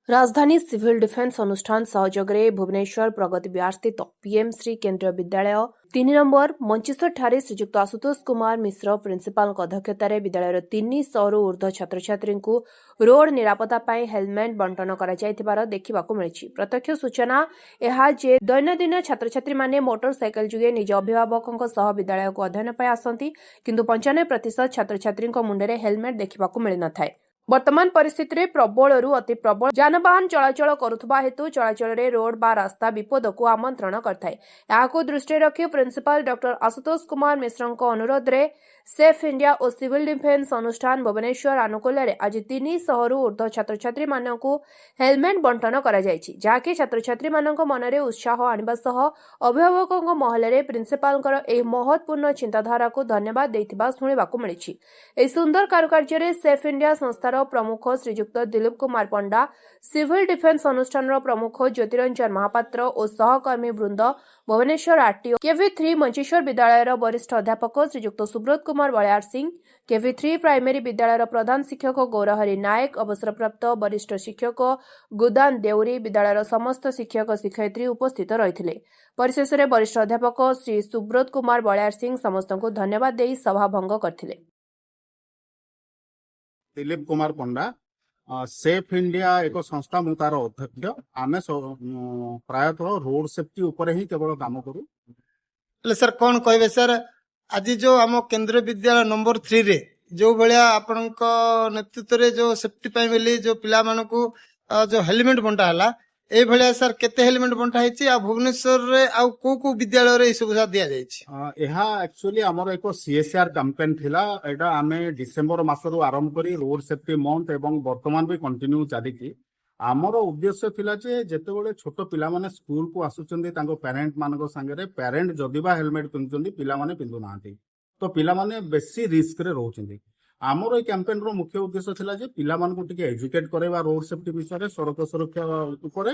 राजधानी civil defence अनुष्ठान सहयोगरे भुवनेश्वर प्रगति विहार स्थित पीएम श्री केन्द्रीय विद्यालय 3 नंबर मंचिसर ठारे श्रीजुक्त आशुतोष कुमार मिश्र प्रिंसिपाल अध्यक्षतार विद्यालय 300 रु ऊर्ध्व छात्र छात्री रोड निरापत्ता पाई हेलमेट बंटन कर देखा मिली। प्रत्यक्ष सूचना यह जे दैनन्दिन छात्र छात्री माने मोटरसाइकेल जुगे निज अभिभावकों सह विद्यालय को अध्ययन पाई आसती किंतु 95% छात्र छात्री मुंडे हेलमेट देखा मिल न था। वर्तमान परिस्थिति में प्रबलरू अति प्रबल जानवाहन चलाचल करुवा हेतु चलाचल रोड बा रास्ता विपद को आमंत्रण करता दृष्टि रखी प्रिंसिपाल डॉक्टर आशुतोष कुमार मिश्र अनुरोध रे सेफ इंडिया और सिविल डिफेन्स अनुष्ठान भुवनेश्वर आनुकूल्य आज 300 रु ऊर्ध्व छात्र छात्री हेलमेट बंटन कराकि छात्र छात्री मनरे उत्साह आने सह अभिभावकों महल प्रिंसिपाल महत्वपूर्ण चिंताधारा को धन्यवाद देथिबा शुणिबाकु मिली। एही सुंदर कारुकार्य सेफ इंडिया संस्थार प्रमुख श्रीजुक्त दिलीप कुमार पंडा, सिविल डिफेन्स अनुष्ठान प्रमुख ज्योतिरंजन महापात्र और सहकर्मी वृंद, भुवनेश्वर आरटीओ केवी3 मंचेश्वर विद्यालय वरिष्ठ अध्यापक श्रीजुक्त सुब्रत कुमार बलियार सिंह, केवी3 प्राइमरी विद्यालय प्रधान शिक्षक गौरहरि नायक, अवसरप्राप्त वरिष्ठ शिक्षक गुदान देउरी, विद्यालय समस्त शिक्षक शिक्षयित्री उपस्थित रही। परिशेष में वरिष्ठ अध्यापक श्री सुब्रत कुमार बलियार सिंह समस्त को धन्यवाद दे सभा भंग करथिले। दिलीप कुमार पंडा सेफ इंडिया एक संस्था मु तार अध्यक्ष आम प्रायतः रोड सेफ्टी उपर ही केवल काम करूँ। सर कौन कहे सर आज जो आम केंद्रीय विद्यालय नंबर 3 रे जो भाया आपण नेतृत्व जो सेफ्टी पाई मिली जो पिला मानकू जो हेलमेट बंटा है ए भलिया सर केते हेलमेट बंटा है भुवनेश्वर रे आउ को विद्यालय रे सुविधा दिया जाय एक्चुअली आमर एक सीएसआर कैंपेन थिला एटा आमे डिसेंबर मासरू आरंभ करी रोड सेफ्टी मंथ एवं वर्तमान भी कंटिन्यू चली। आमर उद्देश्य थिला जे जेतेबेले छोट पिला माने स्कूल को आसुचंदी तांको पेरेंट मानको संगे पेरेंट जदि बा हेलमेट पिंधुचंदी पिला माने पिंधु नांती तो पिला माने बेसी रिस्क रे रहउचंदी। आमर ए कैंपेन रो मुख्य उद्देश्य थिला जे पिला मानको टिके एजुकेट करेबा रोड सेफ्टी विषय सड़क सुरक्षा उपरे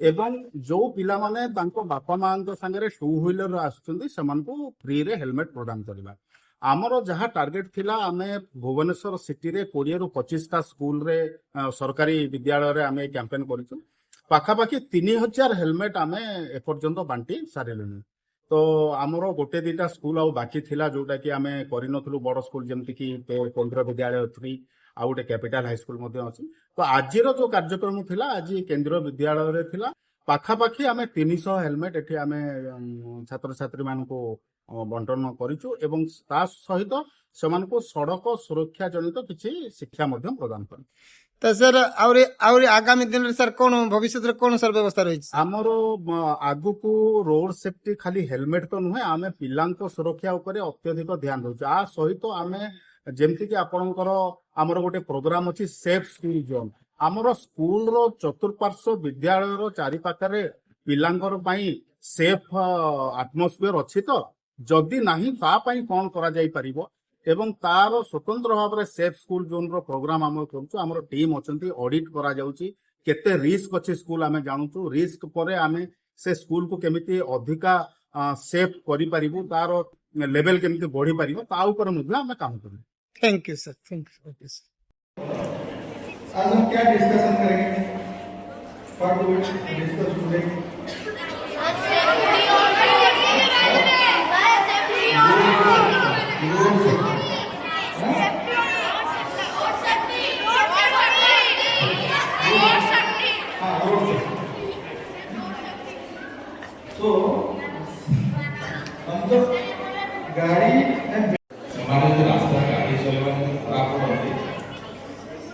एवं जो पिला माने तांको बापा मां संगे टू व्हीलर आसुचंदी सेमानको फ्री रे हेलमेट प्रदान करबा। आमर जहाँ टार्गेट थिला आमे भुवनेश्वर सिटी रे 20 रु 25टा स्कूल रे सरकारी विद्यालय रे आमे कैंपेन करिछु। पाखापाखि 3000 हेलमेट आमे एपर्यंत बांटी सारिलुनी। तो आमर गोटे दीटा स्कूल आ बाकी थिला जोटा कि आमे करिनथलु बड़ स्कूल जेमति कि केंद्रीय विद्यालय 3 आ गोटे कैपिटल हाई स्कूल मध्ये अछि। तो आजिर जो कार्यक्रम थिला आज केंद्रीय विद्यालय रे थिला पाखापाखि आमे 300 हेलमेट एठी आमे छात्र छात्री मानको बंटन करिछु एवं ता सहित सेमानको सड़क सुरक्षा जनित किछि शिक्षा मध्ये प्रदान करि। तो सर आउरी आगामी दिन रे सर कोन भविष्य रे कोन सर व्यवस्था रही हमरो आगु को रोड सेफ्टी खाली हेलमेट तो नुहे आमे पिलांको सुरक्षा ऊपर अत्यधिक ध्यान दउछु। आ सहित आमे जेमति कि आपनकर हमरो गोटे प्रोग्राम अछि सेफ स्कूल जोन हमरो स्कूल रो चतुर्पार्श्व विद्यालय रो चारि पाखरे पिलांकर पई सेफ एटमॉस्फियर अछि तो जदि नाही ता पई कोन करा जाई परिबो एवं तार स्वतंत्र भाव में सेफ स्कूल जोन रो प्रोग्राम आम कर टीम अच्छा ऑडिट करा जाउची केते रिस्क अच्छी स्कूल आम जानूँ रिस्क पर आम से स्कूल को केमिति अधिका सेफ करि परिबु तार लेवल केमिति बढ़ी परिबो ता ऊपर आम काम करूँ। Thank you sir. Thank you sir. आज हम क्या डिस्कशन करेंगे? What do we discuss today? तो हम तो गाड़ी हमारे रास्ता गाड़ी चलवा खराब होती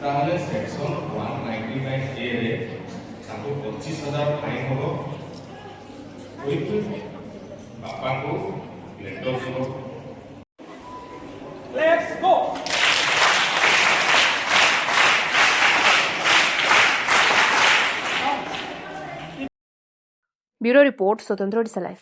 ताहले सेक्शन 199 ए रे ताको 25,000 फाइन होबो विथ बापा को लेटर सुनो। Let's go. ब्यूरो रिपोर्ट स्वतंत्र ओडिशा लाइफ।